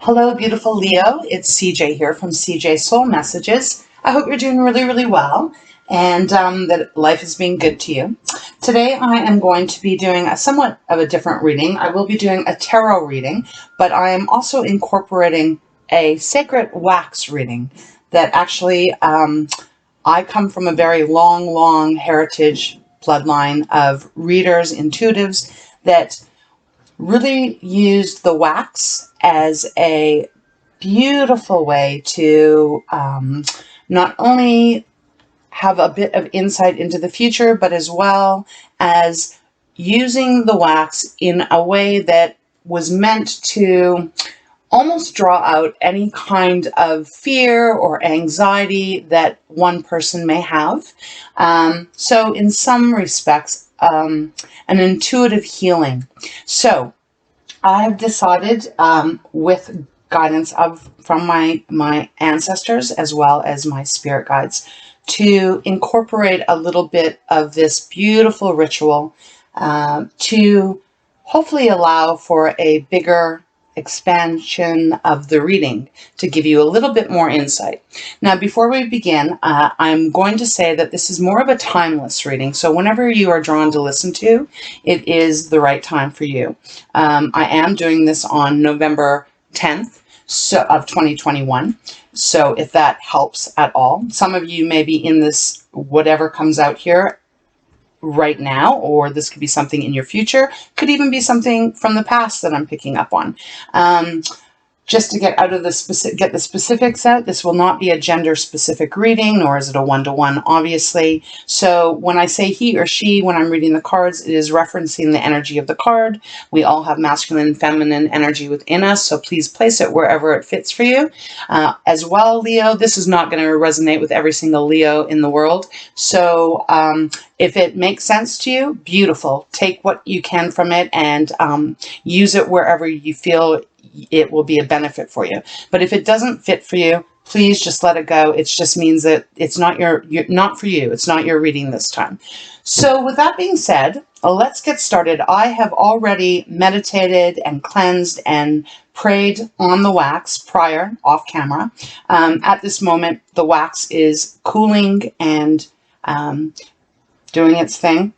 Hello, beautiful Leo. It's CJ here from CJ Soul Messages. I hope you're doing really, really well and that life is being good to you. Today, I am going to be doing a somewhat of a different reading. I will be doing a tarot reading, but I am also incorporating a sacred wax reading that actually I come from a very long heritage bloodline of readers, intuitives that really used the wax as a beautiful way to not only have a bit of insight into the future, but as well as using the wax in a way that was meant to almost draw out any kind of fear or anxiety that one person may have. So in some respects, an intuitive healing. So I've decided with guidance from my ancestors as well as my spirit guides to incorporate a little bit of this beautiful ritual to hopefully allow for a bigger expansion of the reading to give you a little bit more insight. Now, before we begin, I'm going to say that this is more of a timeless reading. So whenever you are drawn to listen to, it is the right time for you. I am doing this on November 10th of 2021. So if that helps at all, some of you may be in this, whatever comes out here right now, or this could be something in your future, could even be something from the past that I'm picking up on. Just to get out of the get the specifics out, this will not be a gender specific reading, nor is it a one-to-one, obviously. So when I say he or she, when I'm reading the cards, it is referencing the energy of the card. We all have masculine and feminine energy within us, so please place it wherever it fits for you. As well, Leo, this is not going to resonate with every single Leo in the world. So if it makes sense to you, beautiful. Take what you can from it and use it wherever you feel it will be a benefit for you. But if it doesn't fit for you, please just let it go. It just means that it's not not for you. It's not your reading this time. So with that being said, let's get started. I have already meditated and cleansed and prayed on the wax prior, off camera. At this moment, the wax is cooling and doing its thing.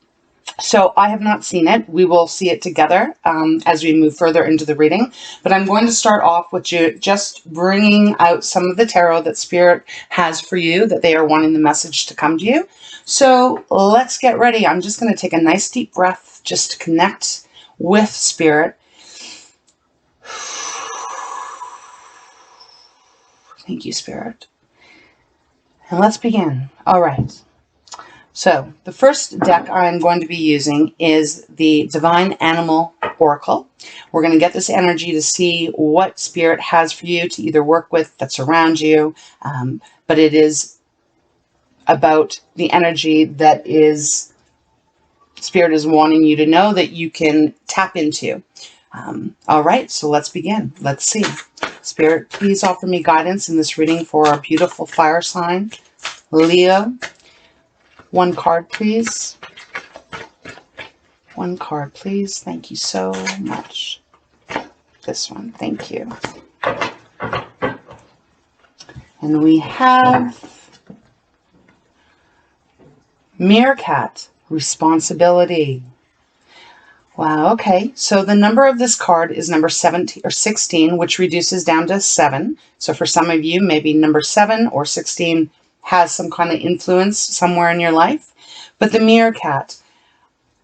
So I have not seen it. We will see it together as we move further into the reading. But I'm going to start off with just bringing out some of the tarot that Spirit has for you, that they are wanting the message to come to you. So let's get ready. I'm just going to take a nice deep breath just to connect with Spirit. Thank you, Spirit. And let's begin. All right. So the first deck I'm going to be using is the Divine Animal Oracle. We're going to get this energy to see what Spirit has for you to either work with that's around you, but it is about the energy that is Spirit is wanting you to know that you can tap into. All right, so let's begin. Let's see. Spirit, please offer me guidance in this reading for our beautiful fire sign, Leo. One card, please. One card, please. Thank you so much. This one, thank you. And we have Meerkat, responsibility. Wow, okay. So the number of this card is number 17 or 16, which reduces down to 7. So for some of you, maybe number 7 or 16 has some kind of influence somewhere in your life. But the meerkat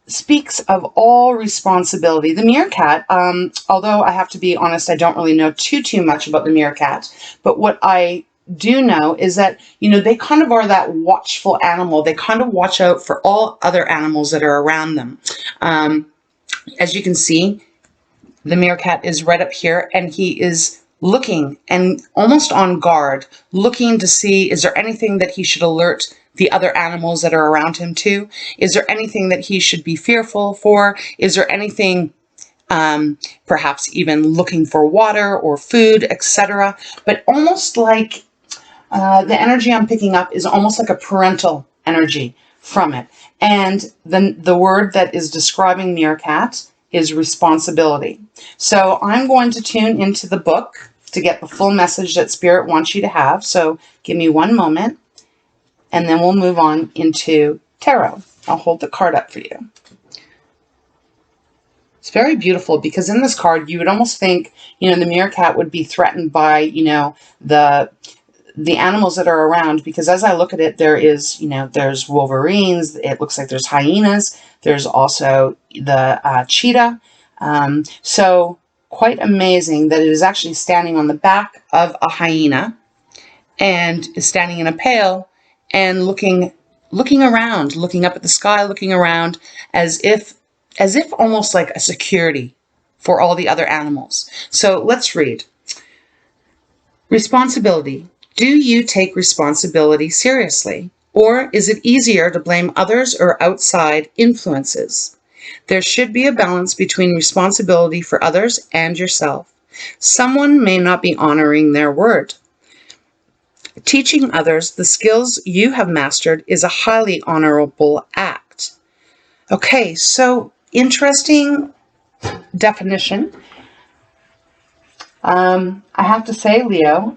speaks of all responsibility. The meerkat, although I have to be honest, I don't really know too much about the meerkat, but what I do know is that, they kind of are that watchful animal. They kind of watch out for all other animals that are around them. As you can see, the meerkat is right up here, and he is looking and almost on guard, looking to see, is there anything that he should alert the other animals that are around him to? Is there anything that he should be fearful for? Is there anything, perhaps even looking for water or food, etc.? But almost like the energy I'm picking up is almost like a parental energy from it. And the word that is describing meerkat is responsibility. So I'm going to tune into the book to get the full message that Spirit wants you to have. So give me one moment, and then we'll move on into tarot. I'll hold the card up for you. It's very beautiful because in this card, you would almost think, you know, the meerkat would be threatened by, you know, the animals that are around, because as I look at it, there is, you know, there's wolverines, it looks like there's hyenas, there's also the cheetah. So quite amazing that it is actually standing on the back of a hyena and is standing in a pail and looking around, looking up at the sky, looking around as if almost like a security for all the other animals. So let's read. Responsibility. Do you take responsibility seriously? Or is it easier to blame others or outside influences? There should be a balance between responsibility for others and yourself. Someone may not be honoring their word. Teaching others the skills you have mastered is a highly honorable act. Okay, so interesting definition. I have to say, Leo,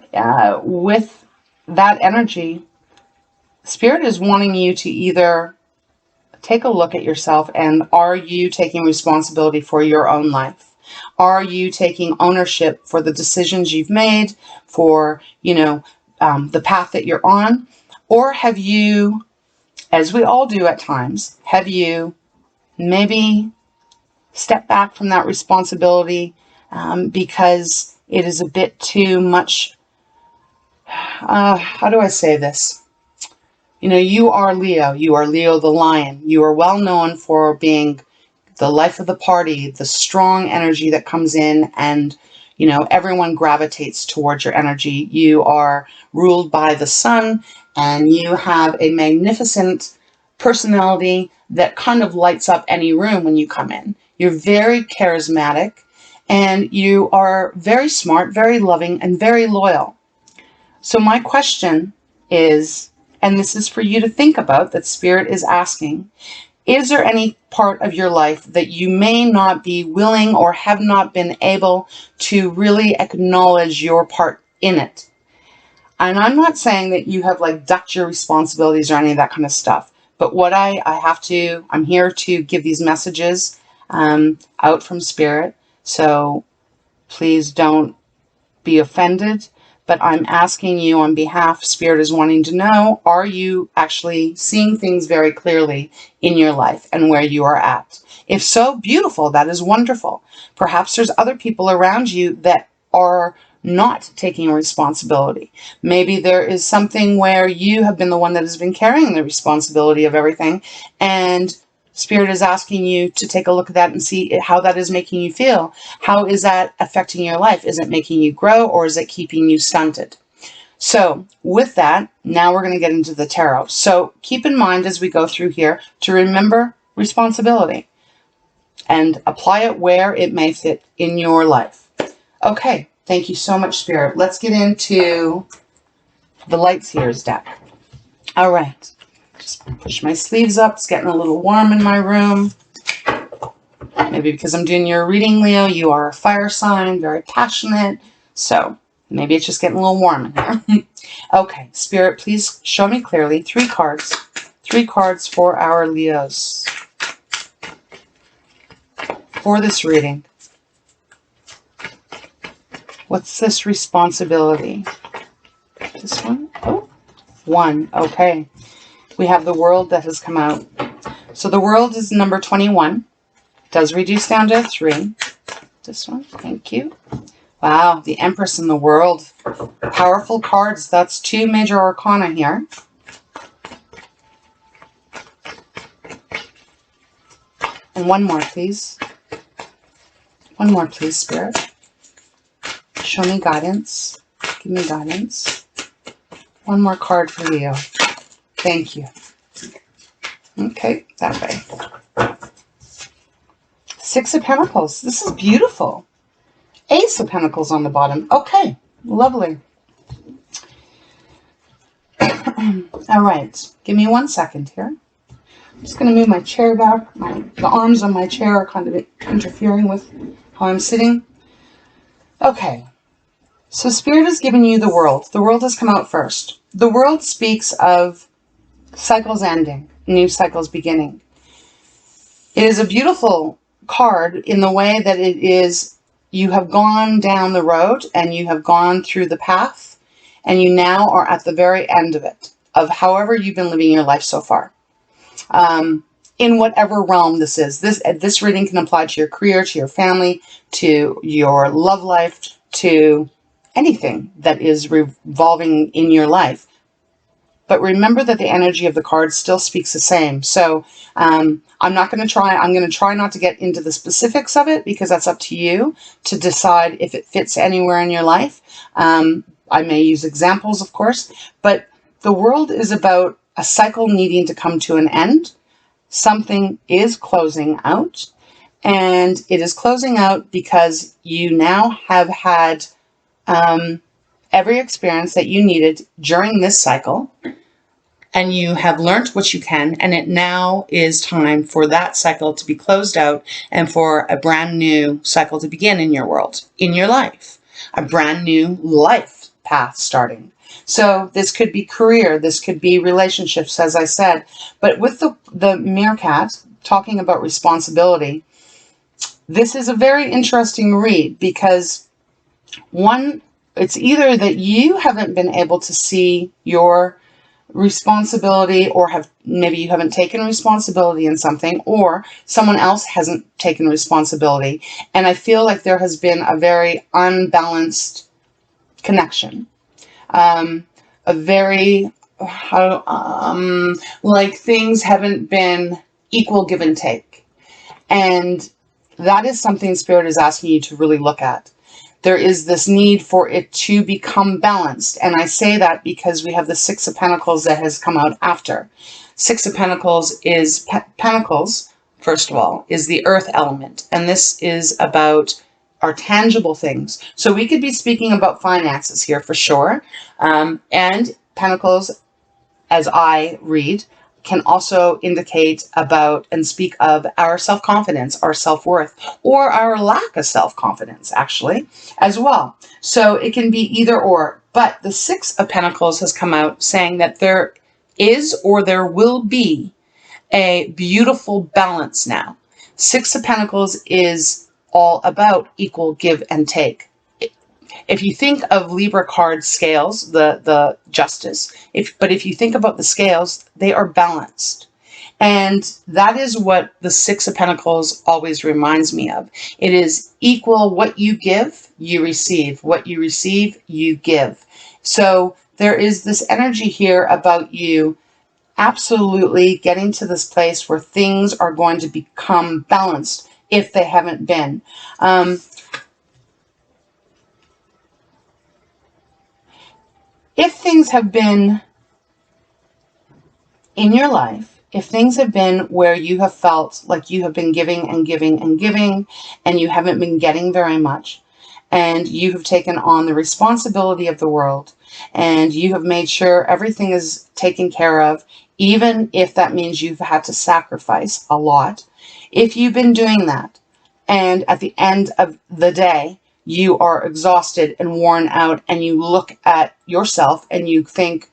with that energy, Spirit is wanting you to either take a look at yourself and are you taking responsibility for your own life? Are you taking ownership for the decisions you've made, for, you know, the path that you're on? Or have you, as we all do at times, have you maybe stepped back from that responsibility because it is a bit too much, how do I say this? You know, you are Leo the lion. You are well known for being the life of the party, the strong energy that comes in and, you know, everyone gravitates towards your energy. You are ruled by the sun and you have a magnificent personality that kind of lights up any room when you come in. You're very charismatic and you are very smart, very loving, and very loyal. So my question is, and this is for you to think about, that Spirit is asking, is there any part of your life that you may not be willing or have not been able to really acknowledge your part in it? And I'm not saying that you have like ducked your responsibilities or any of that kind of stuff. But what I'm here to give these messages out from Spirit. So please don't be offended. But I'm asking you on behalf, Spirit is wanting to know, are you actually seeing things very clearly in your life and where you are at? If so, beautiful. That is wonderful. Perhaps there's other people around you that are not taking responsibility. Maybe there is something where you have been the one that has been carrying the responsibility of everything, and Spirit is asking you to take a look at that and see how that is making you feel. How is that affecting your life? Is it making you grow or is it keeping you stunted? So with that, now we're going to get into the tarot. So keep in mind as we go through here to remember responsibility and apply it where it may fit in your life. Okay, thank you so much, Spirit. Let's get into the Light Seers deck. All right. Just push my sleeves up. It's getting a little warm in my room. Maybe because I'm doing your reading, Leo. You are a fire sign, very passionate. So maybe it's just getting a little warm in here. Okay, Spirit, please show me clearly 3 cards. 3 cards for our Leos for this reading. What's this responsibility? This one? Oh, 1. Okay. We have the World that has come out. So the World is number 21. Does reduce down to 3. This one. Thank you. Wow. The Empress and the World. Powerful cards. That's 2 major arcana here. And 1 more, please. 1 more, please, Spirit. Show me guidance. Give me guidance. 1 more card for Leo. Thank you. Okay, that way. 6 of Pentacles. This is beautiful. Ace of Pentacles on the bottom. Okay, lovely. All right, give me 1 second here. I'm just going to move my chair back. The arms on my chair are kind of interfering with how I'm sitting. Okay, So Spirit has given you the World. The World has come out first. The World speaks of cycles ending, new cycles beginning. It is a beautiful card in the way that it is, you have gone down the road and you have gone through the path and you now are at the very end of it, of however you've been living your life so far. In whatever realm this is. This reading can apply to your career, to your family, to your love life, to anything that is revolving in your life. But remember that the energy of the card still speaks the same. So I'm going to try not to get into the specifics of it, because that's up to you to decide if it fits anywhere in your life. I may use examples, of course, but the World is about a cycle needing to come to an end. Something is closing out, and it is closing out because you now have had every experience that you needed during this cycle, and you have learned what you can, and it now is time for that cycle to be closed out and for a brand new cycle to begin in your world, in your life, a brand new life path starting. So this could be career, this could be relationships, as I said, but with the meerkat talking about responsibility, this is a very interesting read, because one, it's either that you haven't been able to see your responsibility, or maybe you haven't taken responsibility in something, or someone else hasn't taken responsibility. And I feel like there has been a very unbalanced connection. A very, like things haven't been equal give and take. And that is something Spirit is asking you to really look at. There is this need for it to become balanced. And I say that because we have the Six of Pentacles that has come out after. Six of Pentacles is, Pentacles, first of all, is the earth element. And this is about our tangible things. So we could be speaking about finances here for sure. And Pentacles, as I read, can also indicate about and speak of our self-confidence, our self-worth, or our lack of self-confidence, actually, as well. So it can be either or. But the Six of Pentacles has come out saying that there is, or there will be, a beautiful balance now. Six of Pentacles is all about equal give and take. If you think of Libra card scales, the justice, but if you think about the scales, they are balanced. And that is what the Six of Pentacles always reminds me of. It is equal. What you give, you receive. What you receive, you give. So there is this energy here about you absolutely getting to this place where things are going to become balanced if they haven't been. If things have been in your life, if things have been where you have felt like you have been giving and giving and giving, and you haven't been getting very much, and you have taken on the responsibility of the world, and you have made sure everything is taken care of, even if that means you've had to sacrifice a lot. If you've been doing that, and at the end of the day, you are exhausted and worn out, and you look at yourself and you think,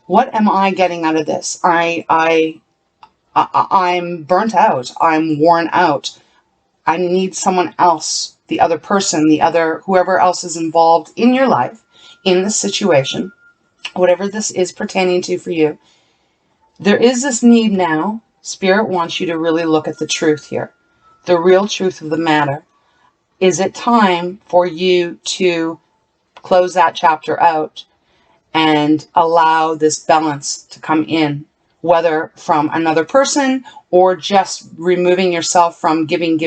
what am I getting out of this? I'm burnt out. I'm worn out. I need someone else, the other person, whoever else is involved in your life, in this situation, whatever this is pertaining to for you. There is this need now. Spirit wants you to really look at the truth here, the real truth of the matter. Is it time for you to close that chapter out and allow this balance to come in, whether from another person or just removing yourself from giving,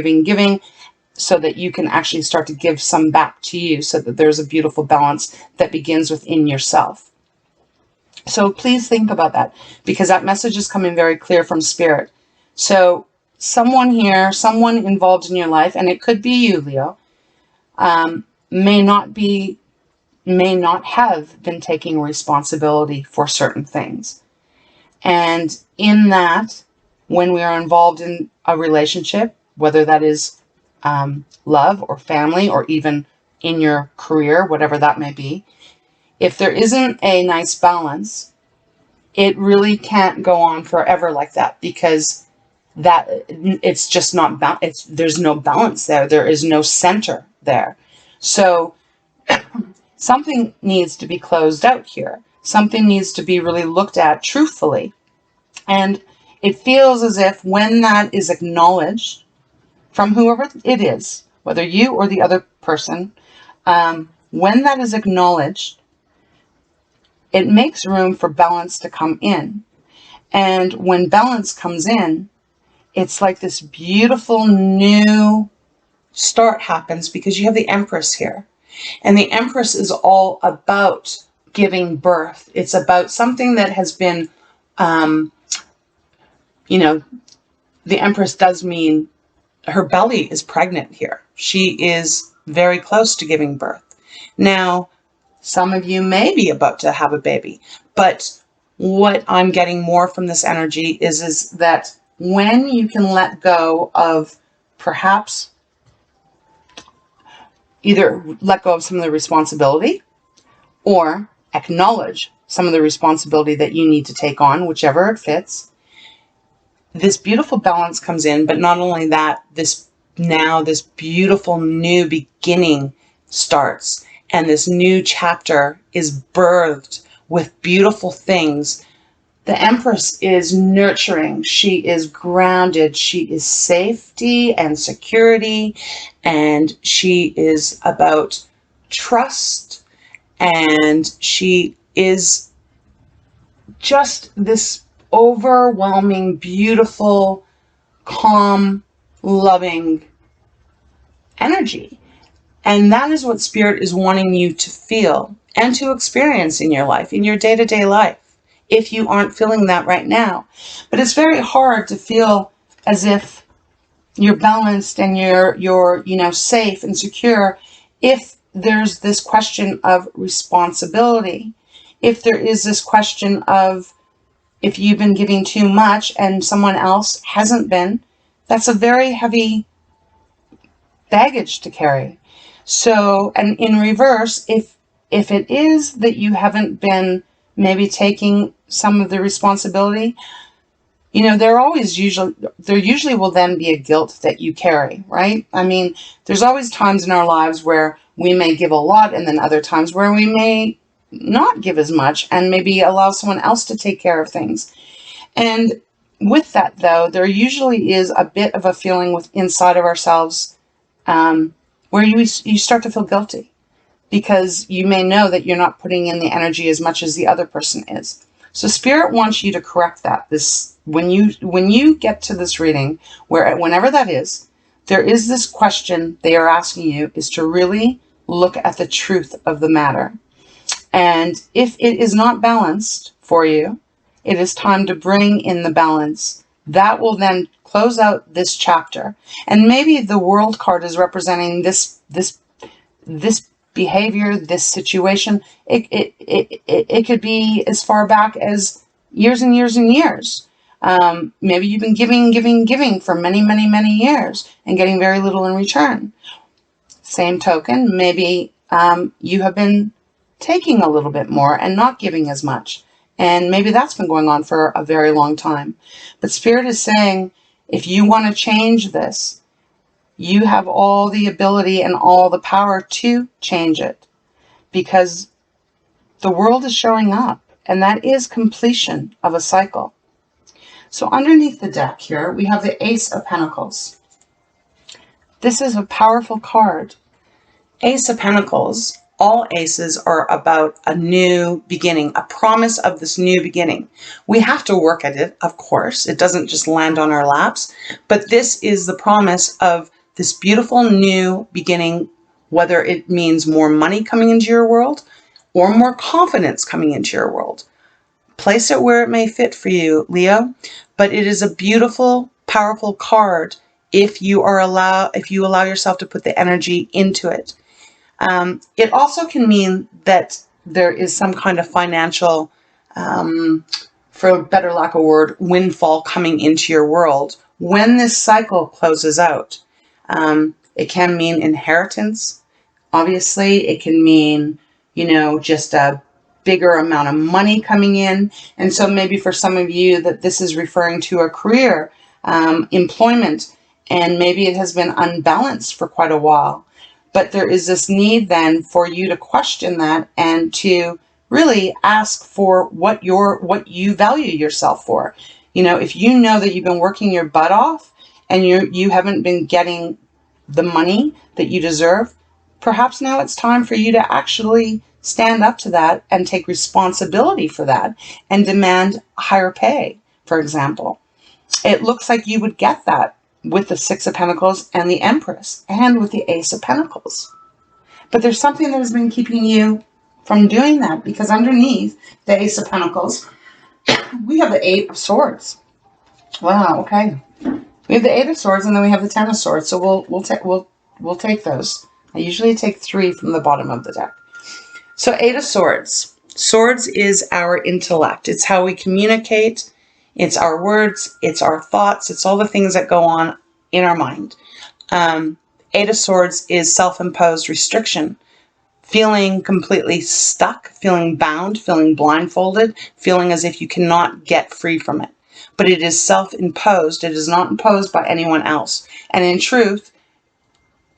so that you can actually start to give some back to you, so that there's a beautiful balance that begins within yourself. So please think about that, because that message is coming very clear from Spirit. So someone here, someone involved in your life, and it could be you, Leo, may not have been taking responsibility for certain things. And in that, when we are involved in a relationship, whether that is love or family or even in your career, whatever that may be, if there isn't a nice balance, it really can't go on forever like that, because that it's just not there's no balance there. There is no center there. So something needs to be closed out here. Something needs to be really looked at truthfully. And it feels as if when that is acknowledged from whoever it is, whether you or the other person, when that is acknowledged, it makes room for balance to come in. And when balance comes in, it's like this beautiful new start happens, because you have the Empress here. And the Empress is all about giving birth. It's about something that has been, you know, the Empress does mean her belly is pregnant here. She is very close to giving birth. Now, some of you may be about to have a baby, but what I'm getting more from this energy is that when you can let go of, perhaps either let go of some of the responsibility or acknowledge some of the responsibility that you need to take on, whichever it fits, this beautiful balance comes in. But not only that, this beautiful new beginning starts, and this new chapter is birthed with beautiful things. The Empress is nurturing. She is grounded. She is safety and security, and she is about trust, and she is just this overwhelming, beautiful, calm, loving energy. And that is what Spirit is wanting you to feel and to experience in your life, in your day-to-day life, if you aren't feeling that right now. But it's very hard to feel as if you're balanced and you're safe and secure if there's this question of responsibility. If there is this question of, if you've been giving too much and someone else hasn't been, that's a very heavy baggage to carry. So, and in reverse, if it is that you haven't been maybe taking some of the responsibility, there usually will then be a guilt that you carry, right? I mean, there's always times in our lives where we may give a lot, and then other times where we may not give as much and maybe allow someone else to take care of things. And with that, though, there usually is a bit of a feeling inside of ourselves where you start to feel guilty, because you may know that you're not putting in the energy as much as the other person is. So Spirit wants you to correct that. When you get to this reading, whenever that is, there is this question they are asking you, is to really look at the truth of the matter. And if it is not balanced for you, it is time to bring in the balance. That will then close out this chapter. And maybe the World card is representing this behavior, this situation. It could be as far back as years and years and years. Maybe you've been giving for many, many, many years and getting very little in return. Same token, maybe you have been taking a little bit more and not giving as much. And maybe that's been going on for a very long time. But Spirit is saying, if you want to change this, you have all the ability and all the power to change it, because the world is showing up, and that is completion of a cycle. So underneath the deck here, we have the Ace of Pentacles. This is a powerful card. Ace of Pentacles, all aces are about a new beginning, a promise of this new beginning. We have to work at it, of course. It doesn't just land on our laps, but this is the promise of this beautiful new beginning, whether it means more money coming into your world or more confidence coming into your world. Place it where it may fit for you, Leo, but it is a beautiful, powerful card if you allow yourself to put the energy into it. It also can mean that there is some kind of financial, for a better lack of word, windfall coming into your world when this cycle closes out. It can mean inheritance. Obviously, it can mean, just a bigger amount of money coming in. And so maybe for some of you that this is referring to a career, employment, and maybe it has been unbalanced for quite a while. But there is this need then for you to question that and to really ask for what you value yourself for. If you know that you've been working your butt off and you haven't been getting the money that you deserve, perhaps now it's time for you to actually stand up to that and take responsibility for that and demand higher pay, for example. It looks like you would get that with the Six of Pentacles and the Empress and with the Ace of Pentacles. But there's something that has been keeping you from doing that, because underneath the Ace of Pentacles, we have the Eight of Swords. Wow, okay. We have the Eight of Swords and then we have the Ten of Swords. So we'll take those. I usually take 3 from the bottom of the deck. So Eight of Swords. Swords is our intellect. It's how we communicate. It's our words. It's our thoughts. It's all the things that go on in our mind. Eight of Swords is self-imposed restriction. Feeling completely stuck, feeling bound, feeling blindfolded, feeling as if you cannot get free from it. But it is self-imposed. It is not imposed by anyone else. And in truth,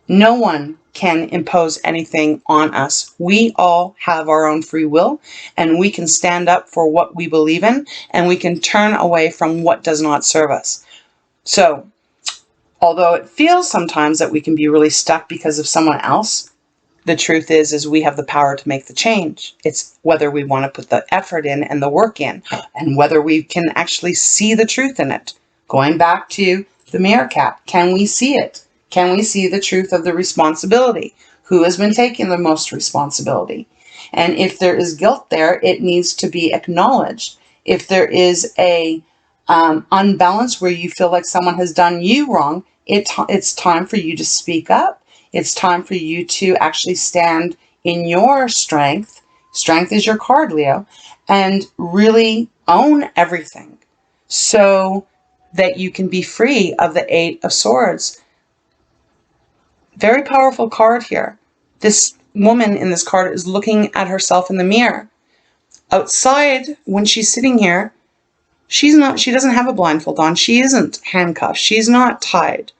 no one can impose anything on us. We all have our own free will, and we can stand up for what we believe in, and we can turn away from what does not serve us. So, although it feels sometimes that we can be really stuck because of someone else, the truth is we have the power to make the change. It's whether we want to put the effort in and the work in, and whether we can actually see the truth in it. Going back to the meerkat, can we see it? Can we see the truth of the responsibility? Who has been taking the most responsibility? And if there is guilt there, it needs to be acknowledged. If there is a unbalance where you feel like someone has done you wrong, it's time for you to speak up. It's time for you to actually stand in your strength. Strength is your card, Leo. And really own everything so that you can be free of the Eight of Swords. Very powerful card here. This woman in this card is looking at herself in the mirror. Outside, when she's sitting here, she doesn't have a blindfold on. She isn't handcuffed. She's not tied.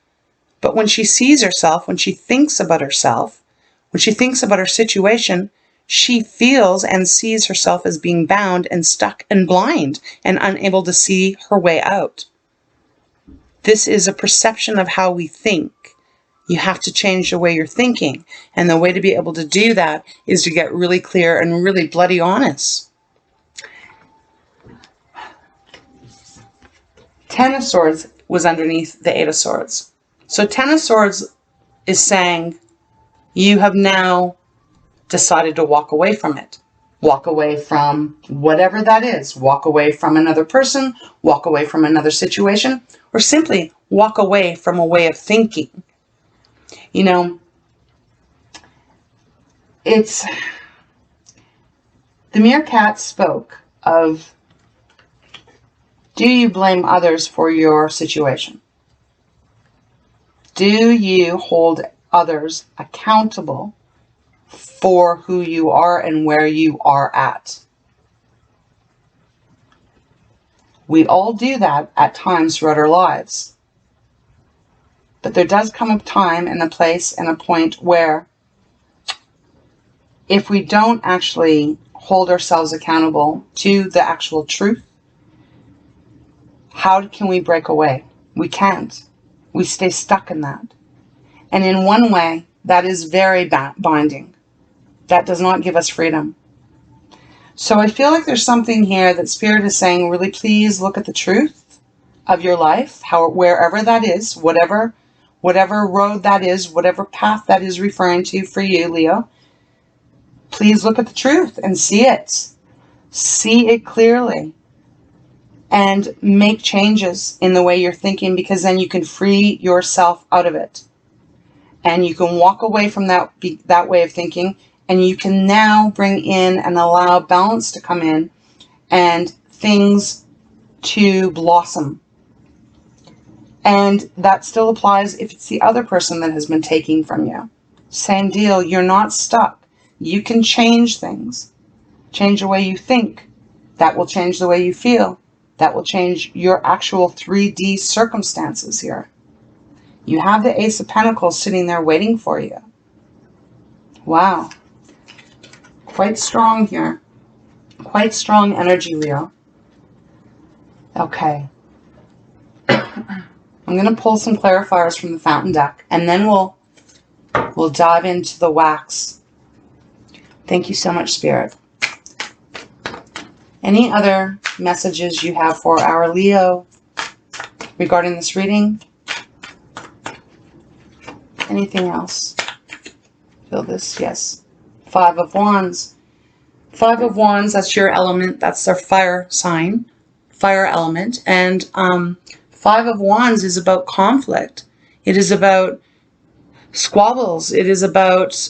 But when she sees herself, when she thinks about herself, when she thinks about her situation, she feels and sees herself as being bound and stuck and blind and unable to see her way out. This is a perception of how we think. You have to change the way you're thinking. And the way to be able to do that is to get really clear and really bloody honest. Ten of Swords was underneath the Eight of Swords. So Ten of Swords is saying you have now decided to walk away from it. Walk away from whatever that is. Walk away from another person. Walk away from another situation. Or simply walk away from a way of thinking. The meerkat spoke of, do you blame others for your situation? Do you hold others accountable for who you are and where you are at? We all do that at times throughout our lives. But there does come a time and a place and a point where if we don't actually hold ourselves accountable to the actual truth, how can we break away? We can't. We stay stuck in that. And in one way, that is very binding. That does not give us freedom. So I feel like there's something here that Spirit is saying, really please look at the truth of your life, wherever that is, whatever road that is, whatever path that is referring to for you, Leo. Please look at the truth and see it. See it clearly. And make changes in the way you're thinking, because then you can free yourself out of it. And you can walk away from that way of thinking, and you can now bring in and allow balance to come in and things to blossom. And that still applies if it's the other person that has been taking from you. Same deal. You're not stuck. You can change things. Change the way you think. That will change the way you feel. That will change your actual 3D circumstances here. You have the Ace of Pentacles sitting there waiting for you. Wow. Quite strong here. Quite strong energy, Leo. Okay. I'm going to pull some clarifiers from the fountain deck, and then we'll dive into the wax. Thank you so much, Spirit. Any other messages you have for our Leo regarding this reading? Anything else? Feel this? Yes. 5 of Wands. 5 of Wands, that's your element. That's their fire sign, fire element. And 5 of Wands is about conflict. It is about squabbles. It is about,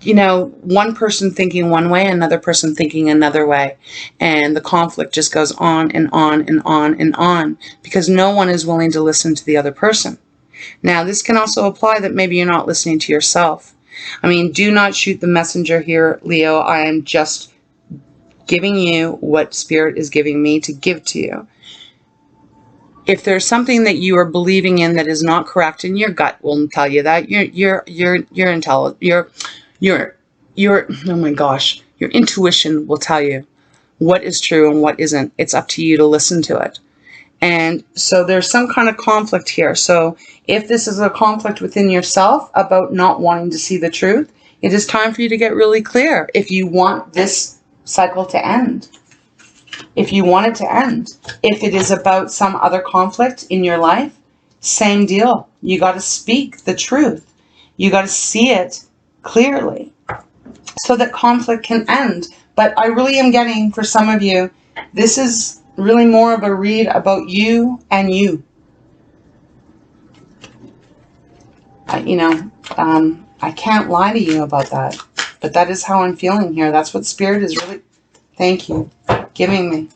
you know, one person thinking one way, another person thinking another way. And the conflict just goes on and on and on and on because no one is willing to listen to the other person. Now, this can also apply that maybe you're not listening to yourself. I mean, do not shoot the messenger here, Leo. I am just giving you what Spirit is giving me to give to you. If there's something that you are believing in that is not correct, and your gut will tell you that, you're intelligent. Oh my gosh, your intuition will tell you what is true and what isn't. It's up to you to listen to it. And so there's some kind of conflict here. So if this is a conflict within yourself about not wanting to see the truth, it is time for you to get really clear if you want this cycle to end. If you want it to end. If it is about some other conflict in your life, same deal. You got to speak the truth. You got to see it clearly so that conflict can end. But I really am getting, for some of you, this is really more of a read about you and you. I can't lie to you about that, but that is how I'm feeling here. That's what Spirit is really, thank you, giving me.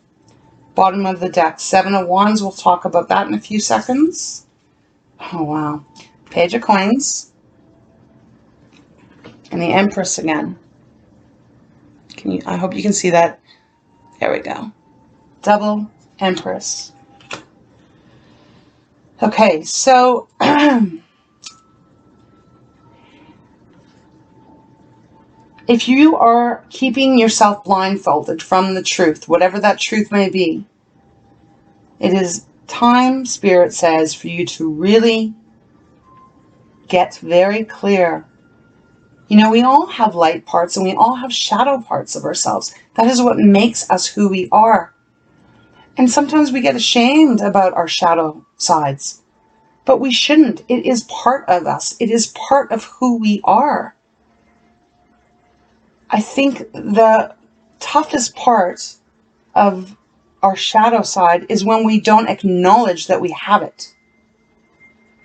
Bottom of the deck, 7 of Wands. We'll talk about that in a few seconds. Oh, wow. Page of Coins. And the Empress again. I hope you can see that. There we go. Double Empress. Okay, so if you are keeping yourself blindfolded from the truth, whatever that truth may be, it is time, Spirit says, for you to really get very clear. You know, we all have light parts and we all have shadow parts of ourselves. That is what makes us who we are. And sometimes we get ashamed about our shadow sides, but we shouldn't. It is part of us. It is part of who we are. I think the toughest part of our shadow side is when we don't acknowledge that we have it.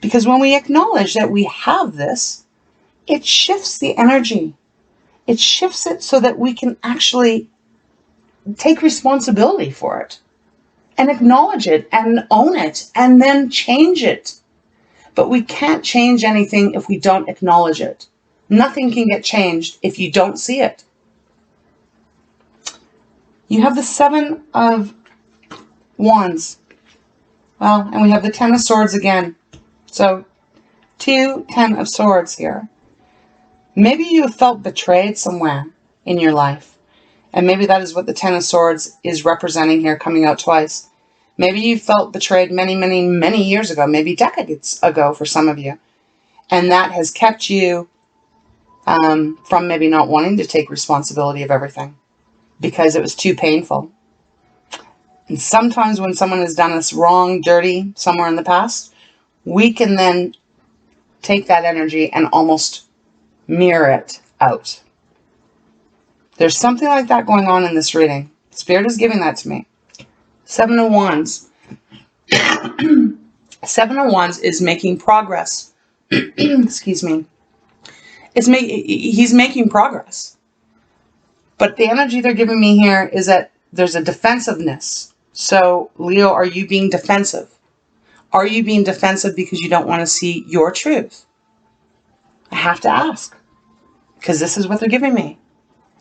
Because when we acknowledge that we have this, it shifts the energy. It shifts it so that we can actually take responsibility for it. And acknowledge it and own it and then change it. But we can't change anything if we don't acknowledge it. Nothing can get changed if you don't see it. You have the 7 of Wands. Well, and we have the 10 of Swords again. So 2 10 of Swords here. Maybe you have felt betrayed somewhere in your life. And maybe that is what the 10 of Swords is representing here, coming out twice. Maybe you felt betrayed many, many, many years ago, maybe decades ago for some of you. And that has kept you from maybe not wanting to take responsibility of everything because it was too painful. And sometimes when someone has done us wrong, dirty, somewhere in the past, we can then take that energy and almost mirror it out. There's something like that going on in this reading. Spirit is giving that to me. 7 of Wands. 7 of Wands is making progress. Excuse me. He's making progress. But the energy they're giving me here is that there's a defensiveness. So, Leo, are you being defensive? Are you being defensive because you don't want to see your truth? I have to ask, because this is what they're giving me.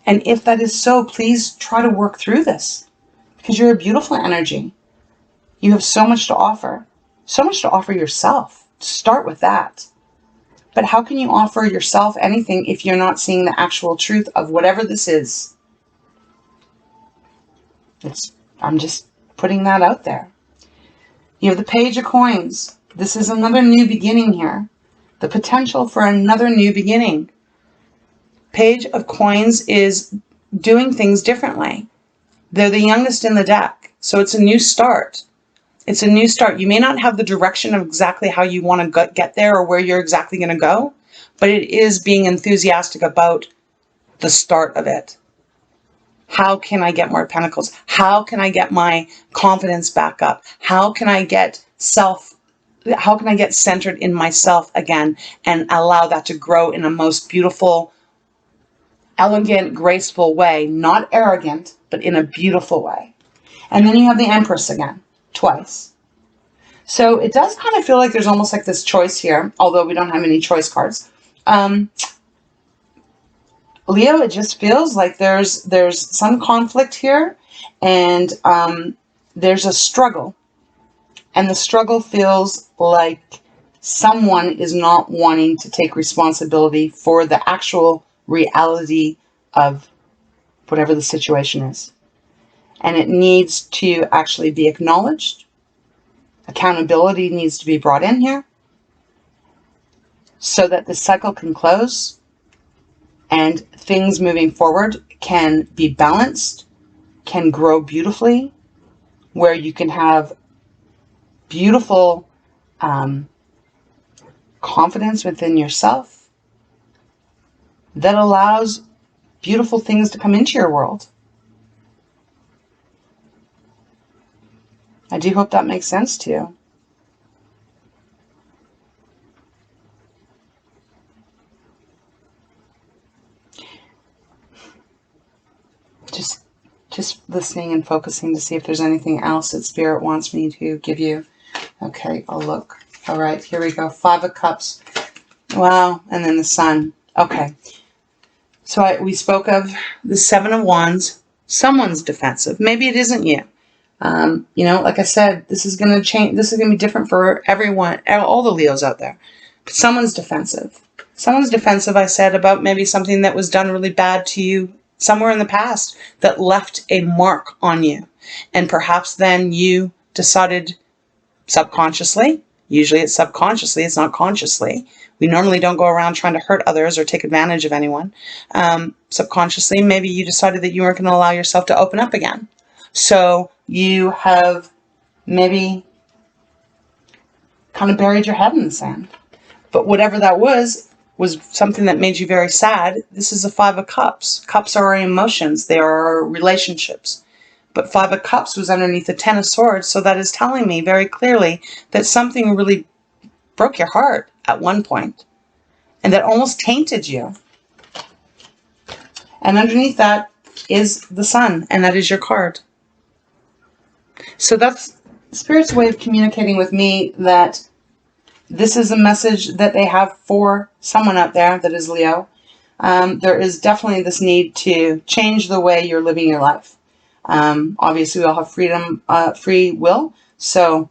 And if that is so, please try to work through this, because you're a beautiful energy. You have so much to offer yourself. Start with that. But how can you offer yourself anything if you're not seeing the actual truth of whatever this is? I'm just putting that out there. You have the Page of Coins. This is another new beginning here. The potential for another new beginning. Page of Coins is doing things differently. They're the youngest in the deck, so it's a new start. It's a new start. You may not have the direction of exactly how you want to get there or where you're exactly going to go, but it is being enthusiastic about the start of it. How can I get more pentacles? How can I get my confidence back up? How can I get centered in myself again and allow that to grow in a most beautiful, elegant, graceful way, not arrogant, but in a beautiful way. And then you have the Empress again, twice. So it does kind of feel like there's almost like this choice here, although we don't have any choice cards. Leo, it just feels like there's some conflict here, and there's a struggle. And the struggle feels like someone is not wanting to take responsibility for the actual reality of whatever the situation is. And it needs to actually be acknowledged. Accountability needs to be brought in here so that the cycle can close and things moving forward can be balanced, can grow beautifully, where you can have beautiful confidence within yourself that allows beautiful things to come into your world. I do hope that makes sense to you. Just listening and focusing to see if there's anything else that Spirit wants me to give you. Okay, I'll look. All right, here we go. 5 of Cups. Wow, and then the Sun. Okay. So we spoke of the 7 of Wands. Someone's defensive. Maybe it isn't you. You know, like I said, this is going to change. This is going to be different for everyone, all the Leos out there. But someone's defensive. Someone's defensive, I said, about maybe something that was done really bad to you somewhere in the past that left a mark on you. And perhaps then you decided subconsciously, usually it's subconsciously, it's not consciously. We normally don't go around trying to hurt others or take advantage of anyone. Subconsciously, maybe you decided that you weren't going to allow yourself to open up again. So you have maybe kind of buried your head in the sand. But whatever that was something that made you very sad. This is a 5 of Cups. Cups are our emotions. They are our relationships. But 5 of Cups was underneath the 10 of Swords, so that is telling me very clearly that something really broke your heart at one point, and that almost tainted you. And underneath that is the Sun, and that is your card. So that's Spirit's way of communicating with me that this is a message that they have for someone out there that is Leo. There is definitely this need to change the way you're living your life. Obviously, we all have freedom, free will, so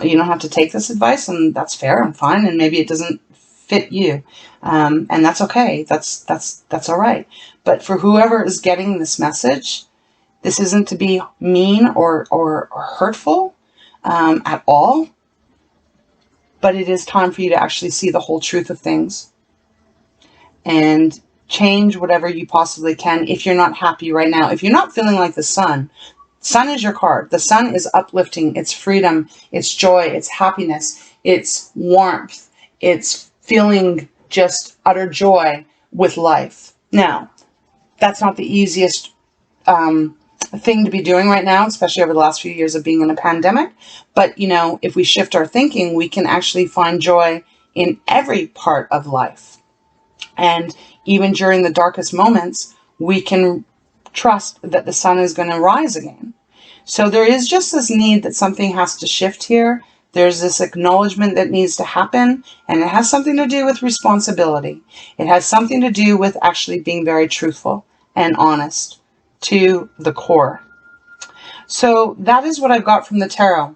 you don't have to take this advice, and that's fair and fine, and maybe it doesn't fit you, and that's okay. That's all right. But for whoever is getting this message, this isn't to be mean or hurtful at all. But it is time for you to actually see the whole truth of things and change whatever you possibly can if you're not happy right now. If you're not feeling like the Sun, Sun is your card. The Sun is uplifting. It's freedom. It's joy. It's happiness. It's warmth. It's feeling just utter joy with life. Now, that's not the easiest thing to be doing right now, especially over the last few years of being in a pandemic. But, you know, if we shift our thinking, we can actually find joy in every part of life. And even during the darkest moments, we can trust that the sun is going to rise again. So there is just this need that something has to shift here There's this acknowledgement that needs to happen, and it has something to do with responsibility. It has something to do with actually being very truthful and honest to the core. So that is what I've got from the tarot.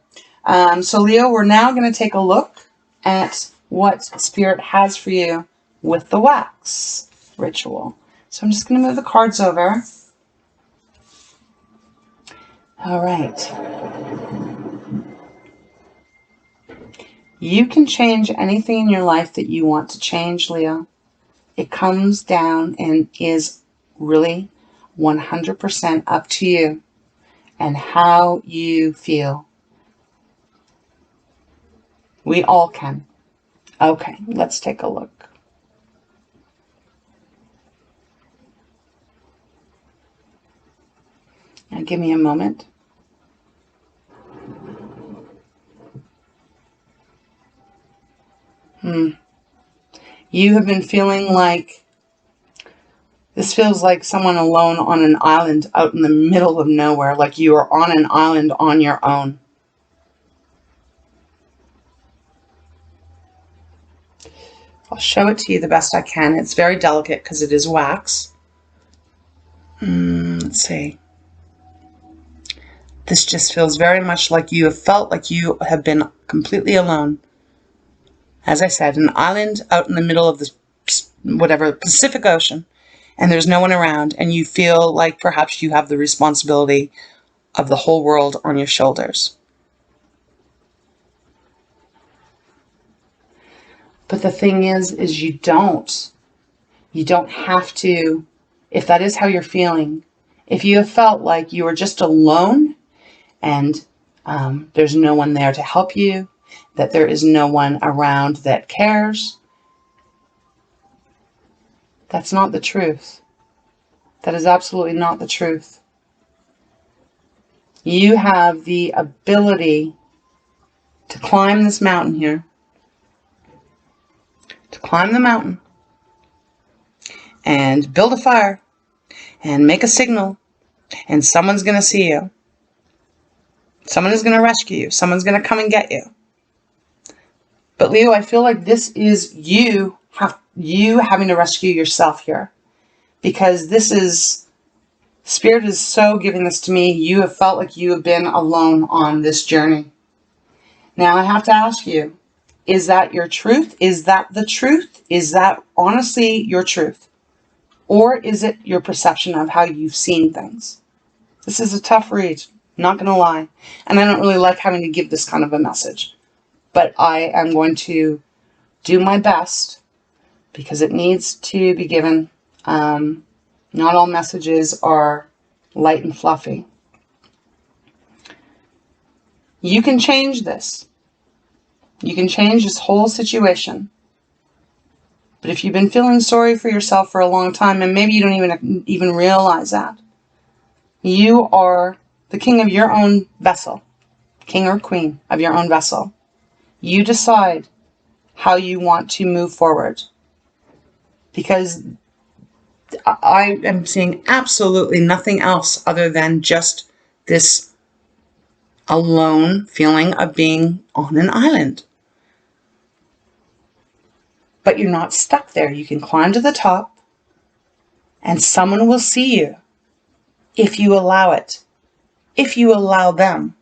So Leo, we're now going to take a look at what Spirit has for you with the wax ritual. So I'm just going to move the cards over. All right. You can change anything in your life that you want to change, Leo. It comes down and is really 100% up to you and how you feel. We all can. Okay, let's take a look. Now give me a moment. You have been feeling like, this feels like someone alone on an island out in the middle of nowhere, like you are on an island on your own. I'll show it to you the best I can. It's very delicate because it is wax. Let's see. This just feels very much like you have felt like you have been completely alone. As I said, an island out in the middle of the Pacific Ocean, and there's no one around, and you feel like perhaps you have the responsibility of the whole world on your shoulders. But the thing is you don't. You don't have to, if that is how you're feeling. If you have felt like you are just alone and there's no one there to help you, that there is no one around that cares, that's not the truth. That is absolutely not the truth. You have the ability to climb this mountain here, to climb the mountain and build a fire and make a signal, and someone's going to see you. Someone is going to rescue you. Someone's going to come and get you. But Leo, I feel like this is you having to rescue yourself here. Because this is, Spirit is so giving this to me. You have felt like you have been alone on this journey. Now I have to ask you, is that your truth? Is that the truth? Is that honestly your truth? Or is it your perception of how you've seen things? This is a tough read, not going to lie. And I don't really like having to give this kind of a message. But I am going to do my best because it needs to be given. Not all messages are light and fluffy. You can change this. You can change this whole situation. But if you've been feeling sorry for yourself for a long time, and maybe you don't even realize that, you are the king of your own vessel, king or queen of your own vessel. You decide how you want to move forward. Because I am seeing absolutely nothing else other than just this alone feeling of being on an island. But you're not stuck there. You can climb to the top and someone will see you if you allow it. If you allow them.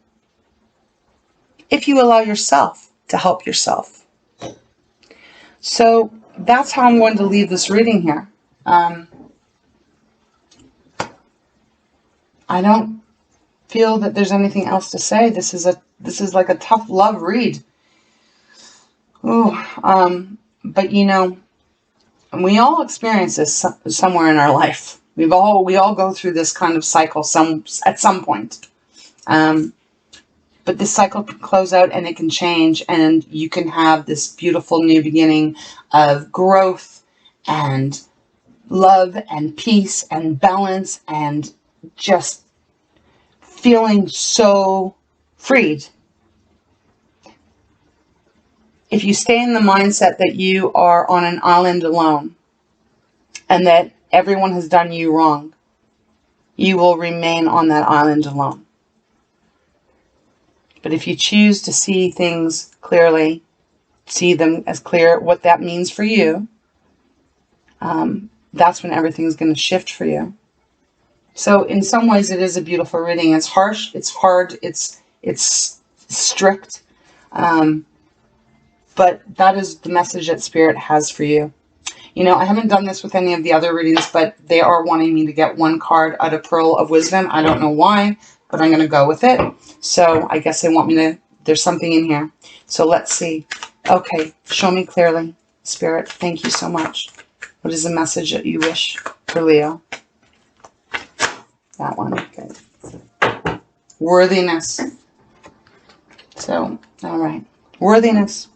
If you allow yourself to help yourself. So that's how I'm going to leave this reading here. I don't feel that there's anything else to say. This is like a tough love read. Ooh, but you know, we all experience this somewhere in our life. We all go through this kind of cycle at some point. But this cycle can close out and it can change, and you can have this beautiful new beginning of growth and love and peace and balance and just feeling so freed. If you stay in the mindset that you are on an island alone and that everyone has done you wrong, you will remain on that island alone. But if you choose to see things clearly, see them as clear, what that means for you, that's when everything's going to shift for you. So in some ways, it is a beautiful reading. It's harsh, it's hard, it's strict, but that is the message that Spirit has for you. You know, I haven't done this with any of the other readings, but they are wanting me to get one card out of Pearl of Wisdom. I don't know why, but I'm going to go with it. So I guess they want me to, there's something in here. So let's see. Okay, show me clearly, Spirit. Thank you so much. What is the message that you wish for Leo? That one. Okay. Worthiness. So, all right. Worthiness.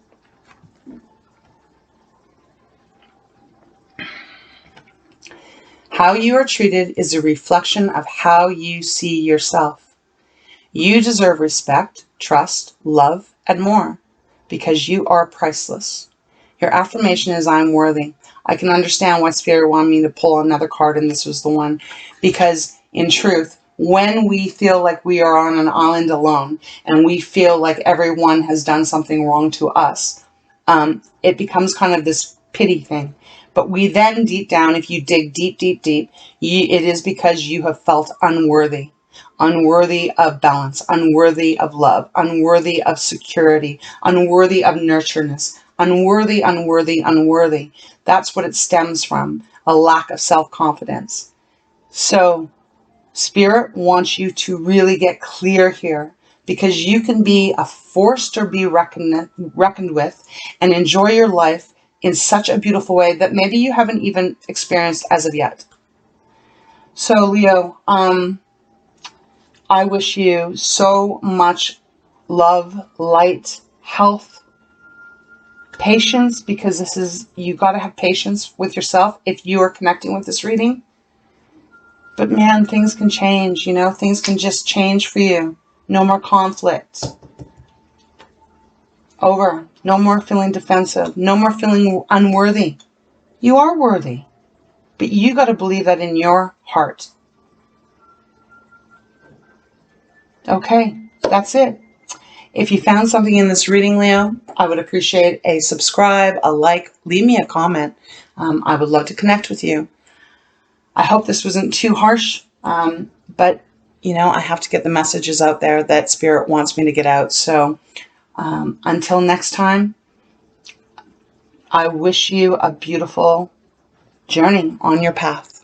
How you are treated is a reflection of how you see yourself. You deserve respect, trust, love, and more, because you are priceless. Your affirmation is, I'm worthy. I can understand why Spirit wanted me to pull another card, and this was the one. Because, in truth, when we feel like we are on an island alone, and we feel like everyone has done something wrong to us, it becomes kind of this pity thing. But we then, deep down, if you dig deep, deep, deep, it is because you have felt unworthy. Unworthy of balance, unworthy of love, unworthy of security, unworthy of nurtureness, unworthy, unworthy, unworthy. That's what it stems from, a lack of self-confidence. So, Spirit wants you to really get clear here, because you can be a force to be reckoned with and enjoy your life in such a beautiful way that maybe you haven't even experienced as of yet. So, Leo, I wish you so much love, light, health, patience, because this is, you got to have patience with yourself if you are connecting with this reading. But man, things can change, you know, things can just change for you. No more conflict. Over. No more feeling defensive. No more feeling unworthy. You are worthy. But you got to believe that in your heart. Okay, that's it. If you found something in this reading, Leo, I would appreciate a subscribe, a like, leave me a comment. I would love to connect with you. I hope this wasn't too harsh, but, you know, I have to get the messages out there that Spirit wants me to get out. So until next time, I wish you a beautiful journey on your path.